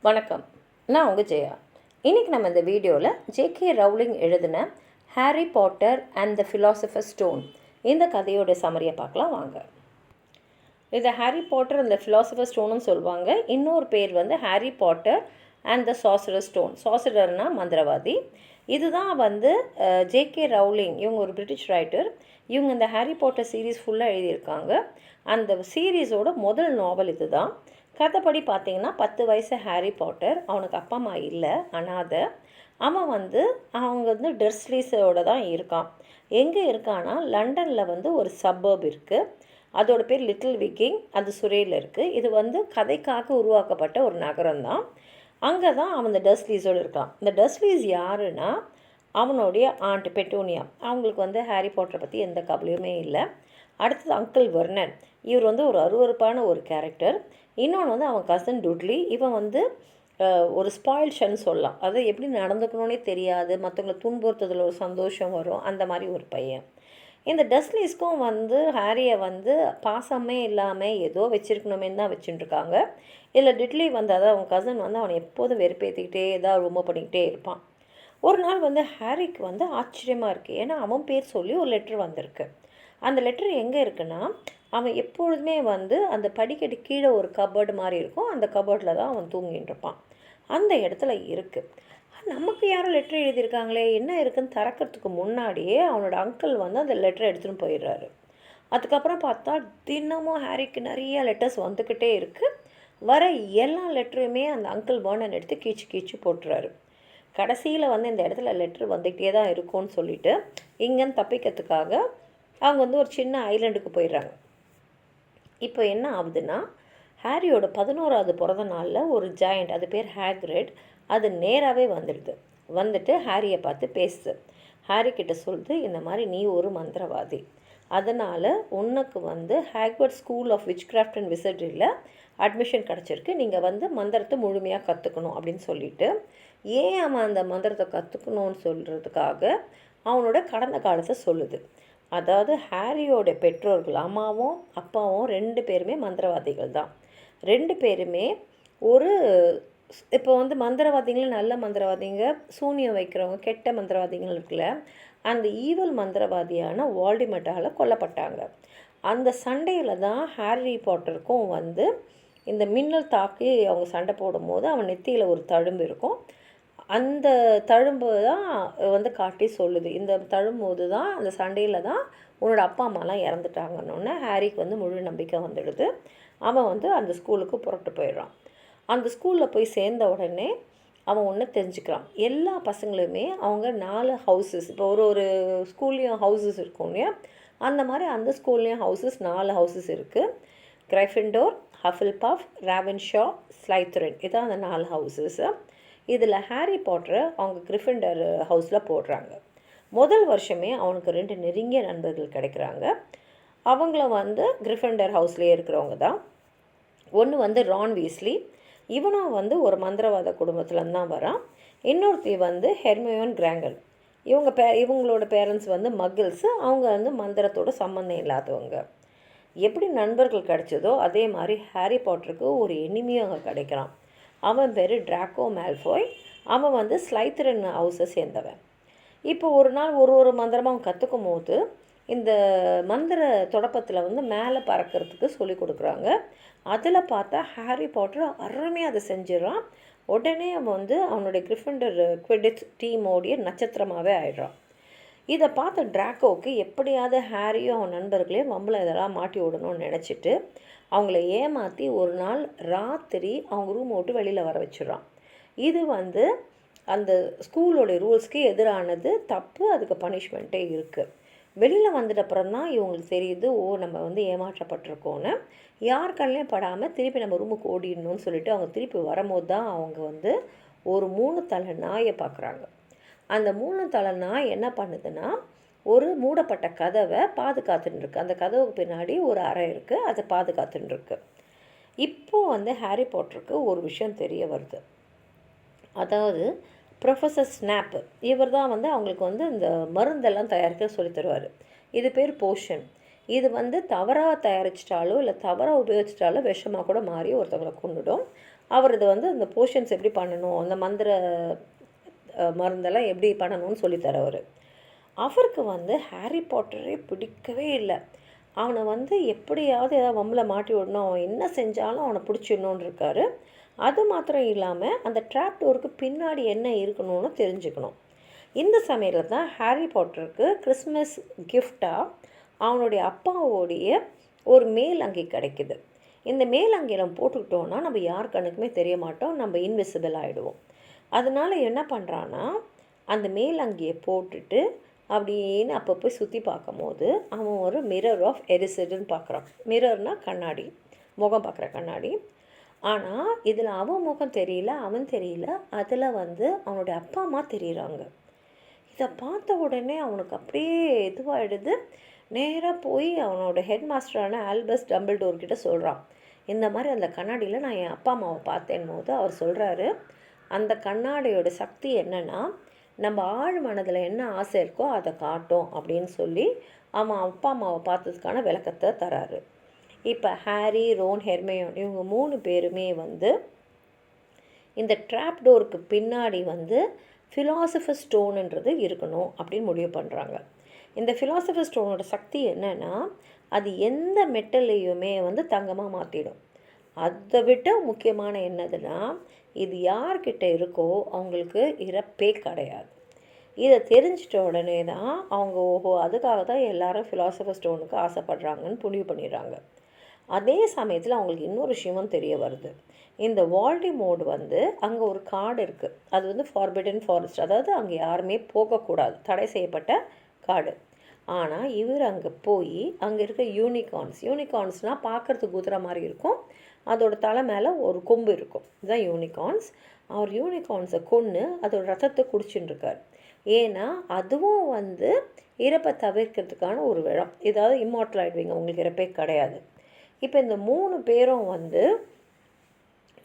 வணக்கம், நான் உங்கள் ஜெயா. இன்றைக்கி நம்ம இந்த வீடியோவில் ஜேகே ரவுலிங் எழுதின Harry Potter and the philosopher stone இந்த கதையோட சமரியை பார்க்கலாம் வாங்க. இதை ஹாரி பாட்டர் அந்த ஃபிலாசபர் ஸ்டோனுன்னு சொல்லுவாங்க. இன்னொரு பேர் வந்து Harry Potter and the sorcerer stone. சாசரர்னா மந்திரவாதி. இதுதான் வந்து ஜேகே ரவுலிங், இவங்க ஒரு பிரிட்டிஷ் ரைட்டர். இவங்க இந்த ஹாரி பாட்டர் சீரீஸ் ஃபுல்லாக எழுதியிருக்காங்க. அந்த சீரீஸோட முதல் நாவல் இது தான். கதைப்படி பார்த்தீங்கன்னா 10 வயசு ஹாரி பாட்டர், அவனுக்கு அப்பா அம்மா இல்லை, அனாதை. அவன் வந்து அவங்க வந்து டர்ஸ்லீஸோட தான் இருக்கான். எங்கே இருக்கான்னா லண்டனில் வந்து ஒரு சப்பர்ப் இருக்குது, அதோட பேர் லிட்டில் விக்கிங், அது சுரேயில் இருக்குது. இது வந்து கதைக்காக உருவாக்கப்பட்ட ஒரு நகரம் தான். அங்கே தான் அவன் இந்த டர்ஸ்லீஸோடு இருக்கான். இந்த டர்ஸ்லீஸ் யாருன்னா அவனுடைய ஆண்ட் பெட்டோனியா. அவங்களுக்கு வந்து ஹாரி பாட்டரை பற்றி எந்த கவலையுமே இல்லை. அடுத்தது அங்கிள் வெர்னன், இவர் வந்து ஒரு அருவருப்பான ஒரு கேரக்டர். இன்னொன்று வந்து அவன் கசன் டுட்லி, இவன் வந்து ஒரு ஸ்பாயில்ஷன்னு சொல்லலாம். அதை எப்படி நடந்துக்கணுன்னே தெரியாது, மற்றவங்களை துன்புறுத்ததில் ஒரு சந்தோஷம் வரும், அந்த மாதிரி ஒரு பையன். இந்த டஸ்லீஸ்க்கும் வந்து ஹாரியை வந்து பாசமே இல்லாமல் ஏதோ வச்சுருக்கணுமேனு தான் வச்சுட்டுருக்காங்க. இதில் டிட்லி வந்து அதாவது அவன் கசன் வந்து அவனை எப்போதும் வெறுப்பேற்றிக்கிட்டே ஏதாவது ரொம்ப பண்ணிக்கிட்டே இருப்பான். ஒரு நாள் வந்து ஹாரிக்கு வந்து ஆச்சரியமாக இருக்குது. ஏன்னா அவன் பேர் சொல்லி ஒரு லெட்ரு வந்திருக்கு. அந்த லெட்ரு எங்கே இருக்குன்னா, அவன் எப்பொழுதுமே வந்து அந்த படிக்கட்டு கீழே ஒரு கபோர்டு மாதிரி இருக்கும், அந்த கபோர்டில் தான் அவன் தூங்கிட்டு இருப்பான். அந்த இடத்துல இருக்குது. நமக்கு யாரும் லெட்ரு எழுதியிருக்காங்களே, என்ன இருக்குதுன்னு திறக்கிறதுக்கு முன்னாடியே அவனோட அங்கிள் வந்து அந்த லெட்டரை எடுத்துகிட்டு போயிடுறாரு. அதுக்கப்புறம் பார்த்தா தினமும் ஹாரிக்கு நிறைய லெட்டர்ஸ் வந்துக்கிட்டே இருக்குது. வர எல்லா லெட்டருமே அந்த அங்கிள் வேர்னன் எடுத்து கீச்சு கீச்சு போட்டுறாரு. கடைசியில் வந்து இந்த இடத்துல லெட்ரு வந்துக்கிட்டே தான் இருக்கும்னு சொல்லிவிட்டு இங்கேன்னு தப்பிக்கிறதுக்காக அவங்க வந்து ஒரு சின்ன ஐலண்டுக்கு போயிடுறாங்க. இப்போ என்ன ஆகுதுன்னா, ஹாரியோட 11வது பிறந்த நாளில் ஒரு ஜாயிண்ட், அது பேர் ஹேக்ரிட், அது நேராகவே வந்துட்டு ஹாரியை பார்த்து பேசுது. ஹாரி கிட்ட சொல்லுது, இந்த மாதிரி நீ ஒரு மந்திரவாதி, அதனால் உனக்கு வந்து Hogwart school of witchcraft and விசர்ட்ரியில் அட்மிஷன் கிடச்சிருக்கு, நீங்கள் வந்து மந்திரத்தை முழுமையாக கற்றுக்கணும் அப்படின்னு சொல்லிட்டு, ஏன் அவன் அந்த மந்திரத்தை கற்றுக்கணும்னு சொல்கிறதுக்காக அவனோட கடந்த காலத்தை சொல்லுது. அதாவது ஹாரியோட பெற்றோர்கள் அம்மாவும் அப்பாவும் 2 பேருமே மந்திரவாதிகள் தான். 2 பேருமே ஒரு இப்போ வந்து மந்திரவாதிகள், நல்ல மந்திரவாதிங்க, சூனியம் வைக்கிறவங்க, கெட்ட மந்திரவாதிகள் இருக்குல்ல, அந்த ஈவல் மந்திரவாதியான வால்டிமட்டால் கொல்லப்பட்டாங்க. அந்த சண்டையில் தான் ஹாரி பாட்டருக்கும் வந்து இந்த மின்னல் தாக்கி அவங்க சண்டை போடும்போது அவன் நெத்தியில் ஒரு தழும்பு இருக்கும். அந்த தழும்பு தான் வந்து காட்டி சொல்லுது, இந்த தழும்போது தான் அந்த சண்டையில் தான் உன்னோட அப்பா அம்மாலாம் இறந்துட்டாங்கன்னொன்னே ஹாரிக்கு வந்து முழு நம்பிக்கை வந்துடுது. அவன் வந்து அந்த ஸ்கூலுக்கு புறப்பட்டு போயிடுறான். அந்த ஸ்கூலில் போய் சேர்ந்த உடனே அவன் ஒன்று தெரிஞ்சுக்கிறான். எல்லா பசங்களுமே அவங்க 4 ஹவுசஸ், இப்போ ஒரு ஸ்கூல்லேயும் ஹவுசஸ் இருக்கும் இல்லையா, அந்த மாதிரி அந்த ஸ்கூல்லேயும் ஹவுசஸ் 4 ஹவுசஸ் இருக்குது. கிரைஃபிண்டோர், ஹஃபில்பஃப், ராவென்ஷா, ஸ்லைத்தரின், இதான் அந்த 4 ஹவுசஸ். இதில் ஹாரி பாட்டரை அவங்க கிரிஃபிண்டர் ஹவுஸில் போடுறாங்க. முதல் வருஷமே அவனுக்கு 2 நெருங்கிய நண்பர்கள் கிடைக்கிறாங்க. அவங்கள வந்து கிரிஃபிண்டர் ஹவுஸ்லேயே இருக்கிறவங்க தான். ஒன்று வந்து ரான் வீஸ்லி, இவனும் வந்து ஒரு மந்திரவாத குடும்பத்துலேருந்து தான் வரான். இன்னொருத்தி வந்து ஹெர்மியோன் கிராங்கல், இவங்களோட பேரண்ட்ஸ் வந்து மகிள்ஸு, அவங்க வந்து மந்திரத்தோட சம்மந்தம் இல்லாதவங்க. எப்படி நண்பர்கள் கிடைச்சதோ அதே மாதிரி ஹாரி பாட்டருக்கு ஒரு எனிமியும் அங்கே கிடைக்கிறான். அவன் பேர் ட்ராக்கோ மேல்ஃபாய். அவன் வந்து ஸ்லைத்தரின் ஹவுஸை சேர்ந்தவன். இப்போ ஒரு நாள் ஒரு மந்திரமாக அவன் கற்றுக்கும் போது இந்த மந்திர தொடப்பத்தில் வந்து மேலே பறக்கிறதுக்கு சொல்லி கொடுக்குறாங்க. அதில் பார்த்தா ஹாரி பாட்டர் அருமையாக அதை செஞ்சிடறான். உடனே அவன் வந்து அவனுடைய கிரிஃபிண்டர் குவிடிச் டீமோடைய நட்சத்திரமாகவே ஆயிடுறான். இதை பார்த்த ட்ராக்கோவுக்கு எப்படியாவது ஹாரியும் அவன் நண்பர்களையும் வம்பில் இதெல்லாம் மாட்டி விடணும்னு நினச்சிட்டு அவங்கள ஏமாற்றி ஒரு நாள் ராத்திரி அவங்க ரூம் விட்டு வெளியில் வர வச்சிடறான். இது வந்து அந்த ஸ்கூலோடைய ரூல்ஸ்க்கு எதிரானது, தப்பு, அதுக்கு பனிஷ்மெண்ட்டே இருக்குது. வெளியில் வந்துட்ட அப்புறம் தான் இவங்களுக்கு தெரியுது, நம்ம வந்து ஏமாற்றப்பட்டிருக்கோன்னு. யார் கண்ணிலையும் படாமல் திருப்பி நம்ம ரூமுக்கு ஓடிடணும்னு சொல்லிட்டு அவங்க திருப்பி வரும்போது தான் அவங்க வந்து ஒரு 3 தலை நாயை பார்க்குறாங்க. அந்த 3 தலை நாய் என்ன பண்ணுதுன்னா, ஒரு மூடப்பட்ட கதவை பாதுகாத்துட்டுருக்கு. அந்த கதவுக்கு பின்னாடி ஒரு அறை இருக்குது, அதை பாதுகாத்துட்டுருக்கு. இப்போது வந்து ஹாரி பாட்டருக்கு ஒரு விஷயம் தெரிய வருது. அதாவது ப்ரொஃபஸர் ஸ்னாப், இவர் தான் வந்து அவங்களுக்கு வந்து இந்த மருந்தெல்லாம் தயாரிக்க சொல்லி தருவார். இது பேர் போஷன். இது வந்து தவறாக தயாரிச்சிட்டாலோ இல்லை தவறாக உபயோகிச்சிட்டாலோ விஷமாக கூட மாறி ஒருத்தவங்களை கொண்டுடும். அவர் இது வந்து அந்த போஷன்ஸ் எப்படி பண்ணணும், அந்த மந்திர மருந்தெல்லாம் எப்படி பண்ணணும்னு சொல்லித்தரவர். அவருக்கு வந்து ஹாரி பாட்டரே பிடிக்கவே இல்லை. அவனை வந்து எப்படியாவது ஏதாவது வம்பில் மாட்டி விடணும், அவன் என்ன செஞ்சாலும் அவனை பிடிச்சிடணுன்னு இருக்காரு. அது மாத்திரம் இல்லாமல் அந்த ட்ராப் டோருக்கு பின்னாடி என்ன இருக்கணும்னு தெரிஞ்சுக்கணும். இந்த சமயத்தில் தான் ஹாரி பாட்டருக்கு கிறிஸ்மஸ் கிஃப்டாக அவனுடைய அப்பாவோடைய ஒரு மேல் அங்கி கிடைக்குது. இந்த மேல் அங்கியை நம்ம போட்டுக்கிட்டோன்னா நம்ம யார் கண்ணுக்குமே தெரிய மாட்டோம், நம்ம இன்விசிபிள் ஆகிடுவோம். அதனால் என்ன பண்ணுறான்னா, அந்த மேல் அங்கியை போட்டுட்டு அப்படின்னு அப்போ போய் சுற்றி பார்க்கும்போது அவன் ஒரு மிரர் ஆஃப் எரிசிட்னு பார்க்குறான். மிரர்னால் கண்ணாடி, முகம் பார்க்குற கண்ணாடி. ஆனால் இதில் அவன் முகம் தெரியல, அவன் தெரியல, அதில் வந்து அவனுடைய அப்பா அம்மா தெரியுறாங்க. இதை பார்த்த உடனே அவனுக்கு அப்படியே இதுவாகிடுது. நேராக போய் அவனோட ஹெட் மாஸ்டரான ஆல்பஸ் டம்பிள்டோர்கிட்ட சொல்கிறான், இந்த மாதிரி அந்த கண்ணாடியில் நான் என் அப்பா அம்மாவை பார்த்தேன் போது அவர் சொல்கிறாரு, அந்த கண்ணாடியோட சக்தி என்னென்னா நம்ம ஆழ் மனதில் என்ன ஆசை இருக்கோ அதை காட்டும் அப்படின்னு சொல்லி அவன் அப்பா அம்மாவை பார்த்ததுக்கான விளக்கத்தை தராரு. இப்போ ஹாரி, ரோன், ஹெர்மையோன் இவங்க 3 பேருமே வந்து இந்த ட்ராப் டோருக்கு பின்னாடி வந்து ஃபிலாசபர் ஸ்டோனுன்றது இருக்கணும் அப்படின்னு முடிவு பண்ணுறாங்க. இந்த ஃபிலாசபர் ஸ்டோனோட சக்தி என்னென்னா அது எந்த மெட்டலையுமே வந்து தங்கமாக மாற்றிடும். அதை விட முக்கியமான என்னதுன்னா இது யார்கிட்ட இருக்கோ அவங்களுக்கு இறப்பே கிடையாது. இதை தெரிஞ்சிட்ட உடனே தான் அவங்க ஓஹோ அதுக்காக தான் எல்லாரும் ஃபிலாசபர் ஸ்டோனுக்கு ஆசைப்படுறாங்கன்னு முடிவு பண்ணிடுறாங்க. அதே சமயத்தில் அவங்களுக்கு இன்னொரு விஷயமும் தெரிய வருது. இந்த வால்டிமோர்ட் வந்து அங்கே ஒரு காடு இருக்குது, அது வந்து ஃபார்பிடன் ஃபாரஸ்ட், அதாவது அங்கே யாருமே போகக்கூடாது, தடை செய்யப்பட்ட காடு. ஆனால் இவர் அங்கே போய் அங்கே இருக்க யூனிகார்ன்ஸ்னால் பார்க்குறதுக்கு குதிரை மாதிரி இருக்கும், அதோட தலை மேலே ஒரு கொம்பு இருக்கும், இதுதான் யூனிகார்ன்ஸ். அவர் யூனிகார்ன்ஸை கொன்று அதோட ரத்தத்தை குடிச்சுட்டு இருக்கார். ஏன்னா அதுவும் வந்து இறப்பை தவிர்க்கிறதுக்கான ஒரு இடம், ஏதாவது இம்மார்டல் ஆகிடுவீங்க, உங்களுக்கு இறப்பே கிடையாது. இப்போ இந்த 3 பேரும் வந்து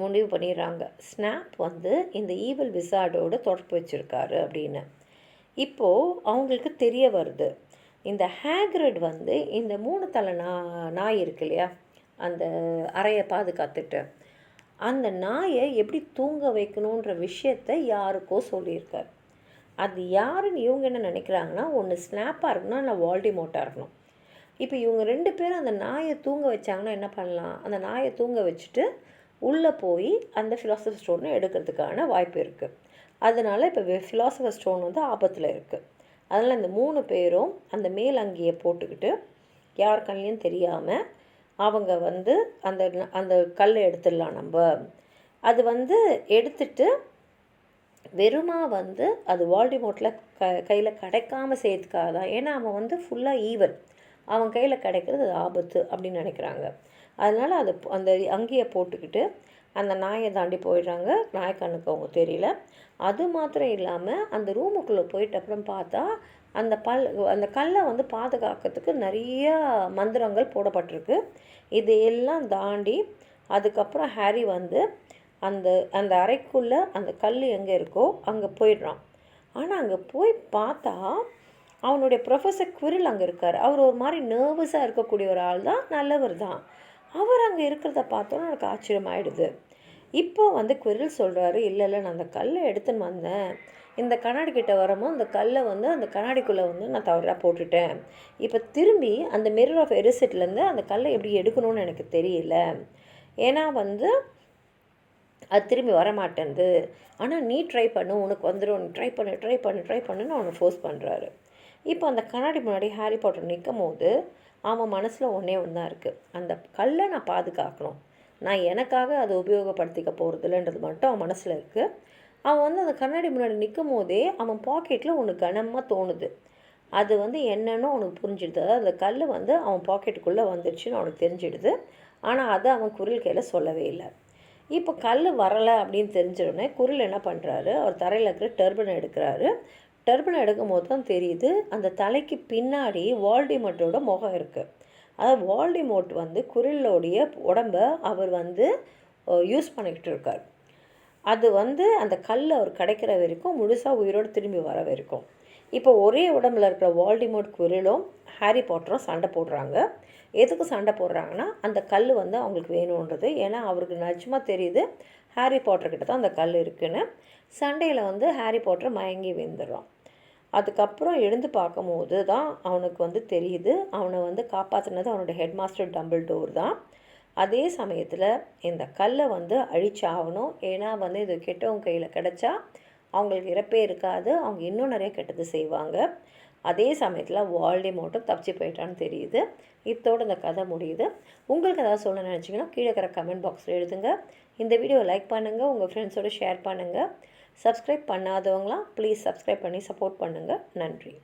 முடிவு பண்ணிடுறாங்க ஸ்னாப் வந்து இந்த ஈவில் விசார்டோட தொடர்பு வச்சுருக்காரு அப்படின்னு. இப்போது அவங்களுக்கு தெரிய வருது இந்த ஹேக்ரிட் வந்து இந்த 3 தலை நாய் இருக்கு இல்லையா, அந்த அறையை பாதுகாத்துட்டு அந்த நாயை எப்படி தூங்க வைக்கணுன்ற விஷயத்தை யாருக்கோ சொல்லியிருக்கார். அது யாருன்னு இவங்க என்ன நினைக்கிறாங்கன்னா, ஒன்று ஸ்னாப்பாக இருக்கணும், இல்லை வால்டிமோர்ட்டாக இருக்கணும். இப்போ இவங்க 2 பேரும் அந்த நாயை தூங்க வச்சாங்கன்னா என்ன பண்ணலாம், அந்த நாயை தூங்க வச்சுட்டு உள்ளே போய் அந்த ஃபிலாசபர் ஸ்டோனை எடுக்கிறதுக்கான வாய்ப்பு இருக்குது. அதனால் இப்போ ஃபிலாசபர் ஸ்டோன் வந்து ஆபத்தில் இருக்குது. அதனால் இந்த 3 பேரும் அந்த மேல் அங்கியை போட்டுக்கிட்டு யார் கண்ணையும் தெரியாமல் அவங்க வந்து அந்த அந்த கல்லை எடுத்துடலாம் நம்ம. அது வந்து எடுத்துட்டு வெறுமா வந்து அது வால்டிமோர்ட்டில் கையில் கிடைக்காமல் செய்யறதுக்காக தான். ஏன்னா அவன் வந்து ஃபுல்லாக ஈவல், அவன் கையில் கிடைக்கிறது அது ஆபத்து அப்படின்னு நினைக்கிறாங்க. அதனால் அது அந்த அங்கேயே போட்டுக்கிட்டு அந்த நாயை தாண்டி போயிடுறாங்க. நாய்க்கண்ணுக்கு அவங்க தெரியல. அது மாத்திரம் இல்லாமல் அந்த ரூமுக்குள்ளே போயிட்டு அப்புறம் பார்த்தா அந்த கல்லை வந்து பாதுகாக்கிறதுக்கு நிறைய மந்திரங்கள் போடப்பட்டிருக்கு. இதையெல்லாம் தாண்டி அதுக்கப்புறம் ஹாரி வந்து அந்த அந்த அறைக்குள்ளே அந்த கல் எங்கே இருக்கோ அங்கே போயிடுறான். ஆனால் அங்கே போய் பார்த்தா அவனுடைய ப்ரொஃபஸர் குவிரில் அங்கே இருக்கார். அவர் ஒரு மாதிரி நர்வஸாக இருக்கக்கூடிய ஒரு ஆள் தான், நல்லவர் தான். அவர் அங்கே இருக்கிறத பார்த்தோன்னா எனக்கு ஆச்சரியமாயிடுது. இப்போ வந்து குவிரில் சொல்கிறாரு, இல்லை நான் அந்த கல்லை எடுத்துன்னு வந்தேன், இந்த கண்ணாடி கிட்ட வரும்போது அந்த கல்லை வந்து அந்த கண்ணாடிக்குள்ளே வந்து நான் தவறாக போட்டுட்டேன். இப்போ திரும்பி அந்த மிரர் ஆஃப் எரிசிட்லேருந்து அந்த கல்லை எப்படி எடுக்கணும்னு எனக்கு தெரியல, ஏன்னா வந்து அது திரும்பி வரமாட்டேன்து. ஆனால் நீ ட்ரை பண்ணு, உனக்கு வந்துடும், நீ ட்ரை பண்ணுன்னு அவனை ஃபோர்ஸ் பண்ணுறாரு. இப்போ அந்த கண்ணாடி முன்னாடி ஹாரி பாட்டர் நிற்கும் போது அவன் மனசில் ஒன்றே ஒன்று தான் இருக்குது, அந்த கல்லை நான் பாதுகாக்கணும், நான் எனக்காக அதை உபயோகப்படுத்திக்க போகிறதில்லன்றது மட்டும் அவன் மனசில் இருக்குது. அவன் வந்து அந்த கண்ணாடி முன்னாடி நிற்கும் போதே அவன் பாக்கெட்டில் ஒன்று கனமாக தோணுது. அது வந்து என்னன்னு அவனுக்கு புரிஞ்சிடுது. அதாவது அந்த கல் வந்து அவன் பாக்கெட்டுக்குள்ளே வந்துடுச்சுன்னு அவனுக்கு தெரிஞ்சிடுது. ஆனால் அதை அவன் குரில் கையில் சொல்லவே இல்லை. இப்போ கல் வரலை அப்படின்னு தெரிஞ்சிடனே குரில் என்ன பண்ணுறாரு, அவர் தரையில் இருக்கிற டர்பனை எடுக்கிறாரு. டர்பனை எடுக்கும் போது தான் தெரியுது அந்த தலைக்கு பின்னாடி வால்டிமோர்ட்டோட முகம் இருக்குது. அதாவது வால்டிமோர்ட் வந்து குரிலோடைய உடம்ப அவர் வந்து யூஸ் பண்ணிக்கிட்டு இருக்கார். அது வந்து அந்த கல் அவர் கிடைக்கிற வரைக்கும் முழுசாக உயிரோடு திரும்பி வர வரைக்கும். இப்போ ஒரே உடம்புல இருக்கிற வால்டிமோர்ட் குரிலும் ஹாரி பாட்டரும் சண்டை போடுறாங்க. எதுக்கு சண்டை போடுறாங்கன்னா அந்த கல் வந்து அவங்களுக்கு வேணுன்றது. ஏன்னா அவருக்கு நிஜமாக தெரியுது ஹாரி பாட்டர்கிட்ட தான் அந்த கல் இருக்குன்னு. சண்டையில் வந்து ஹாரி பாட்டர் மயங்கி விழுந்துடுறான். அதுக்கப்புறம் எழுந்து பார்க்கும்போது தான் அவனுக்கு வந்து தெரியுது, அவனை வந்து காப்பாற்றினது அவனோட ஹெட் மாஸ்டர் டம்பிள்டோர் தான். அதே சமயத்தில் இந்த கல்லை வந்து அழிச்சாகணும், ஏன்னா வந்து இது கெட்டவங்க கையில் கிடச்சா அவங்களுக்கு இறப்பே இருக்காது, அவங்க இன்னும் நிறைய கெட்டது செய்வாங்க. அதே சமயத்தில் வால்டெமோர்ட்டும் தப்பிச்சு போயிட்டான்னு தெரியுது. இதோடு இந்த கதை முடியுது. உங்களுக்கு ஏதாவது சொல்ல நினச்சிங்கன்னா கீழே இருக்கிற கமெண்ட் பாக்ஸில் எழுதுங்க. இந்த வீடியோவை லைக் பண்ணுங்கள், உங்கள் ஃப்ரெண்ட்ஸோடு ஷேர் பண்ணுங்கள். சப்ஸ்கிரைப் பண்ணாதவங்களாம் ப்ளீஸ் சப்ஸ்கிரைப் பண்ணி சப்போர்ட் பண்ணுங்கள். நன்றி.